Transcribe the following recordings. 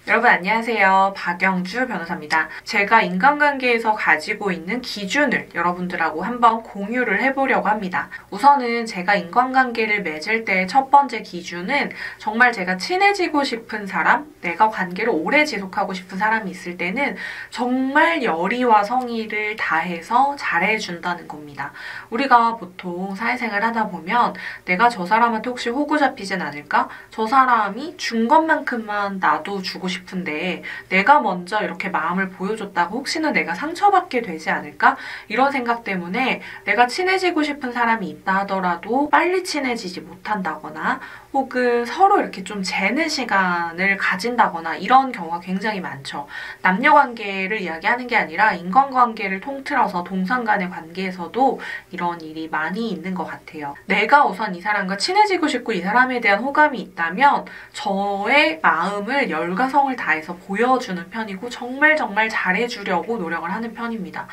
여러분 안녕하세요. 박영주 변호사입니다. 제가 인간관계에서 가지고 있는 기준을 여러분들하고 한번 공유를 해보려고 합니다. 우선은 제가 인간관계를 맺을 때 첫 번째 기준은 정말 제가 친해지고 싶은 사람, 내가 관계를 오래 지속하고 싶은 사람이 있을 때는 정말 열의와 성의를 다해서 잘해준다는 겁니다. 우리가 보통 사회생활 하다 보면 내가 저 사람한테 혹시 호구 잡히진 않을까? 저 사람이 준 것만큼만 나도 주고 싶은데 내가 먼저 이렇게 마음을 보여줬다고 혹시나 내가 상처받게 되지 않을까? 이런 생각 때문에 내가 친해지고 싶은 사람이 있다 하더라도 빨리 친해지지 못한다거나 혹은 서로 이렇게 좀 재는 시간을 가진다거나 이런 경우가 굉장히 많죠. 남녀 관계를 이야기하는 게 아니라 인간관계를 통틀어서 동성 간의 관계에서도 이런 일이 많이 있는 것 같아요. 내가 우선 이 사람과 친해지고 싶고 이 사람에 대한 호감이 있다면 저의 마음을 열과 성을 다해서 보여주는 편이고 정말 잘해주려고 노력을 하는 편입니다.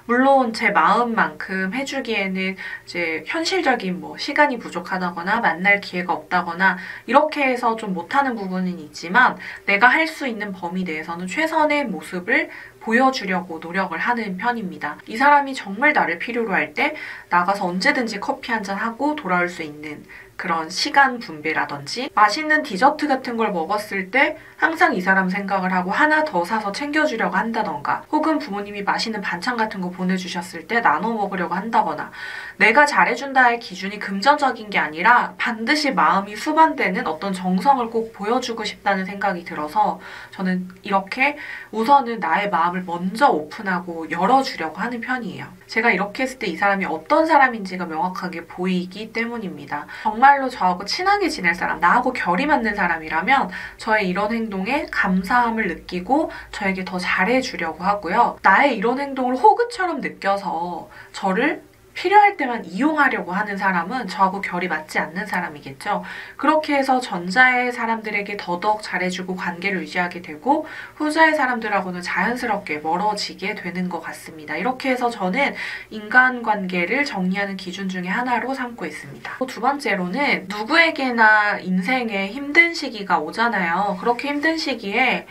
물론 제 마음만큼 해주기에는 이제 현실적인 시간이 부족하다거나 만날 기회가 없다거나 이렇게 해서 좀 못하는 부분은 있지만 내가 할 수 있는 범위 내에서는 최선의 모습을 보여주려고 노력을 하는 편입니다. 이 사람이 정말 나를 필요로 할 때 나가서 언제든지 커피 한잔 하고 돌아올 수 있는 그런 시간 분배라든지 맛있는 디저트 같은 걸 먹었을 때 항상 이 사람 생각을 하고 하나 더 사서 챙겨주려고 한다던가 혹은 부모님이 맛있는 반찬 같은 거 보내주셨을 때 나눠 먹으려고 한다거나 내가 잘해준다의 기준이 금전적인 게 아니라 반드시 마음이 수반되는 어떤 정성을 꼭 보여주고 싶다는 생각이 들어서 저는 이렇게 우선은 나의 마음을 먼저 오픈하고 열어주려고 하는 편이에요. 제가 이렇게 했을 때 이 사람이 어떤 사람인지가 명확하게 보이기 때문입니다. 정말로 저하고 친하게 지낼 사람, 나하고 결이 맞는 사람이라면 저의 이런 행동에 감사함을 느끼고 저에게 더 잘해주려고 하고요. 나의 이런 행동을 호구처럼 느껴서 저를 필요할 때만 이용하려고 하는 사람은 저하고 결이 맞지 않는 사람이겠죠. 그렇게 해서 전자의 사람들에게 더더욱 잘해주고 관계를 유지하게 되고 후자의 사람들하고는 자연스럽게 멀어지게 되는 것 같습니다. 이렇게 해서 저는 인간관계를 정리하는 기준 중에 하나로 삼고 있습니다. 두 번째로는 누구에게나 인생에 힘든 시기가 오잖아요. 그렇게 힘든 시기에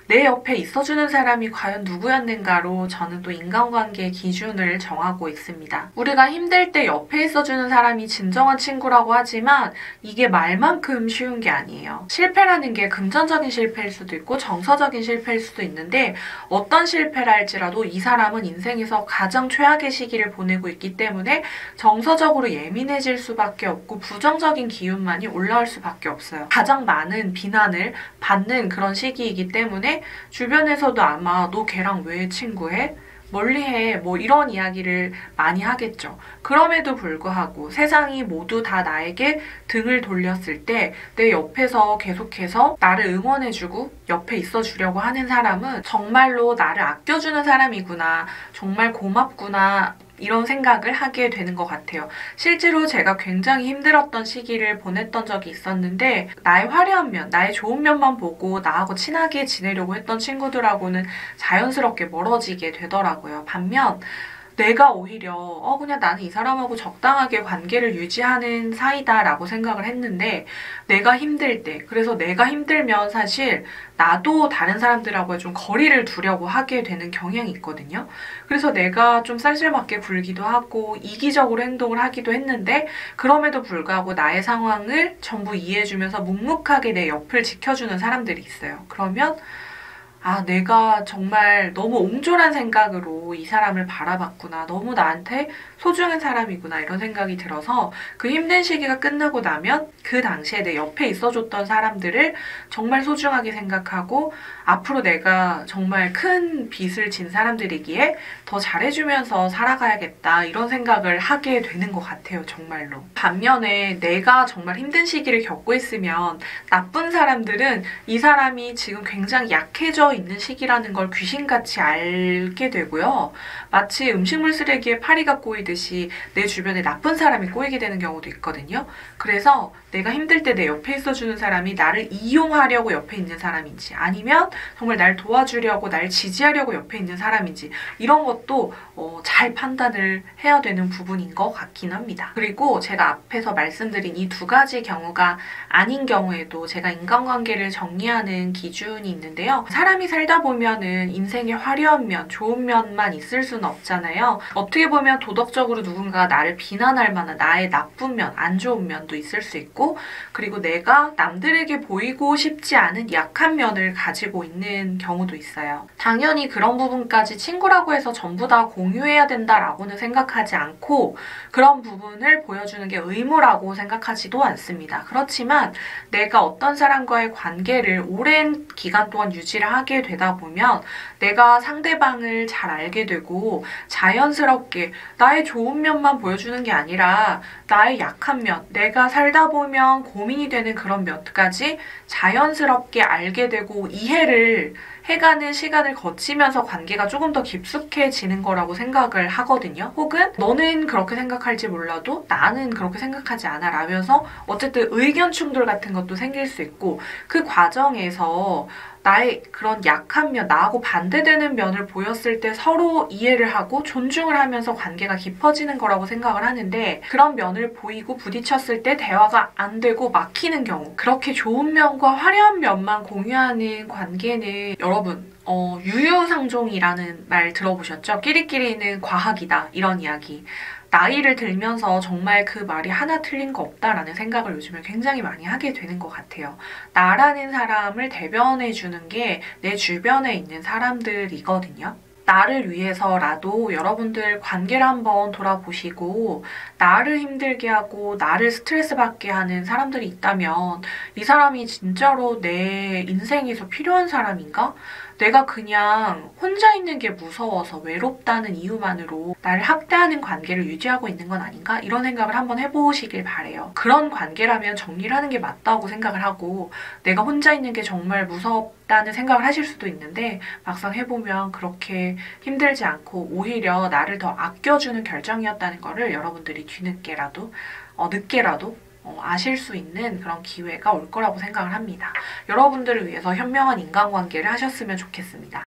내 옆에 있어주는 사람이 과연 누구였는가로 저는 또 인간관계의 기준을 정하고 있습니다. 우리가 힘들 때 옆에 있어주는 사람이 진정한 친구라고 하지만 이게 말만큼 쉬운 게 아니에요. 실패라는 게 금전적인 실패일 수도 있고 정서적인 실패일 수도 있는데 어떤 실패를 할지라도 이 사람은 인생에서 가장 최악의 시기를 보내고 있기 때문에 정서적으로 예민해질 수밖에 없고 부정적인 기운만이 올라올 수밖에 없어요. 가장 많은 비난을 받는 그런 시기이기 때문에 주변에서도 아마 너 걔랑 왜 친구해? 멀리해? 이런 이야기를 많이 하겠죠. 그럼에도 불구하고 세상이 모두 다 나에게 등을 돌렸을 때 내 옆에서 계속해서 나를 응원해주고 옆에 있어주려고 하는 사람은 정말로 나를 아껴주는 사람이구나. 정말 고맙구나. 이런 생각을 하게 되는 것 같아요. 실제로 제가 굉장히 힘들었던 시기를 보냈던 적이 있었는데 나의 화려한 면, 나의 좋은 면만 보고 나하고 친하게 지내려고 했던 친구들하고는 자연스럽게 멀어지게 되더라고요. 반면 내가 오히려 그냥 나는 이 사람하고 적당하게 관계를 유지하는 사이다라고 생각을 했는데 내가 힘들 때, 그래서 내가 힘들면 사실 나도 다른 사람들하고 좀 거리를 두려고 하게 되는 경향이 있거든요. 그래서 내가 좀 쌀쌀맞게 굴기도 하고 이기적으로 행동을 하기도 했는데 그럼에도 불구하고 나의 상황을 전부 이해해주면서 묵묵하게 내 옆을 지켜주는 사람들이 있어요. 그러면 내가 정말 너무 옹졸한 생각으로 이 사람을 바라봤구나. 너무 나한테 소중한 사람이구나. 이런 생각이 들어서 그 힘든 시기가 끝나고 나면 그 당시에 내 옆에 있어줬던 사람들을 정말 소중하게 생각하고 앞으로 내가 정말 큰 빚을 진 사람들이기에 더 잘해주면서 살아가야겠다. 이런 생각을 하게 되는 것 같아요. 정말로. 반면에 내가 정말 힘든 시기를 겪고 있으면 나쁜 사람들은 이 사람이 지금 굉장히 약해져 있는 시기라는 걸 귀신같이 알게 되고요. 마치 음식물 쓰레기에 파리가 꼬이듯이 내 주변에 나쁜 사람이 꼬이게 되는 경우도 있거든요. 그래서 내가 힘들 때 내 옆에 있어주는 사람이 나를 이용하려고 옆에 있는 사람인지, 아니면 정말 날 도와주려고, 날 지지하려고 옆에 있는 사람인지, 이런 것도 잘 판단을 해야 되는 부분인 것 같긴 합니다. 그리고 제가 앞에서 말씀드린 이 두 가지 경우가 아닌 경우에도 제가 인간관계를 정리하는 기준이 있는데요. 사람이 살다 보면은 인생의 화려한 면, 좋은 면만 있을 수는 없잖아요. 어떻게 보면 도덕적으로 누군가가 나를 비난할 만한 나의 나쁜 면, 안 좋은 면도 있을 수 있고, 그리고 내가 남들에게 보이고 싶지 않은 약한 면을 가지고 있는 경우도 있어요. 당연히 그런 부분까지 친구라고 해서 전부 다 공유해야 된다라고는 생각하지 않고, 그런 부분을 보여주는 게 의무라고 생각하지도 않습니다. 그렇지만 내가 어떤 사람과의 관계를 오랜 기간 동안 유지를 하게 되다 보면 내가 상대방을 잘 알게 되고, 자연스럽게 나의 좋은 면만 보여주는 게 아니라 나의 약한 면, 내가 살다 보면 고민이 되는 그런 면까지 자연스럽게 알게 되고 이해를 해가는 시간을 거치면서 관계가 조금 더 깊숙해지는 거라고 생각을 하거든요. 혹은 너는 그렇게 생각할지 몰라도 나는 그렇게 생각하지 않아 라면서 어쨌든 의견 충돌 같은 것도 생길 수 있고, 그 과정에서 나의 그런 약한 면, 나하고 반대되는 면을 보였을 때 서로 이해를 하고 존중을 하면서 관계가 깊어지는 거라고 생각을 하는데, 그런 면을 보이고 부딪혔을 때 대화가 안 되고 막히는 경우, 그렇게 좋은 면과 화려한 면만 공유하는 관계는 여러분 유유상종이라는 말 들어보셨죠? 끼리끼리는 과학이다, 이런 이야기. 나이를 들면서 정말 그 말이 하나 틀린 거 없다라는 생각을 요즘에 굉장히 많이 하게 되는 것 같아요. 나라는 사람을 대변해주는 게 내 주변에 있는 사람들이거든요. 나를 위해서라도 여러분들 관계를 한번 돌아보시고, 나를 힘들게 하고 나를 스트레스 받게 하는 사람들이 있다면 이 사람이 진짜로 내 인생에서 필요한 사람인가? 내가 그냥 혼자 있는 게 무서워서 외롭다는 이유만으로 나를 학대하는 관계를 유지하고 있는 건 아닌가? 이런 생각을 한번 해보시길 바래요. 그런 관계라면 정리를 하는 게 맞다고 생각을 하고, 내가 혼자 있는 게 정말 무섭다는 생각을 하실 수도 있는데 막상 해보면 그렇게 힘들지 않고 오히려 나를 더 아껴주는 결정이었다는 거를 여러분들이 뒤늦게라도 늦게라도 아실 수 있는 그런 기회가 올 거라고 생각을 합니다. 여러분들을 위해서 현명한 인간관계를 하셨으면 좋겠습니다.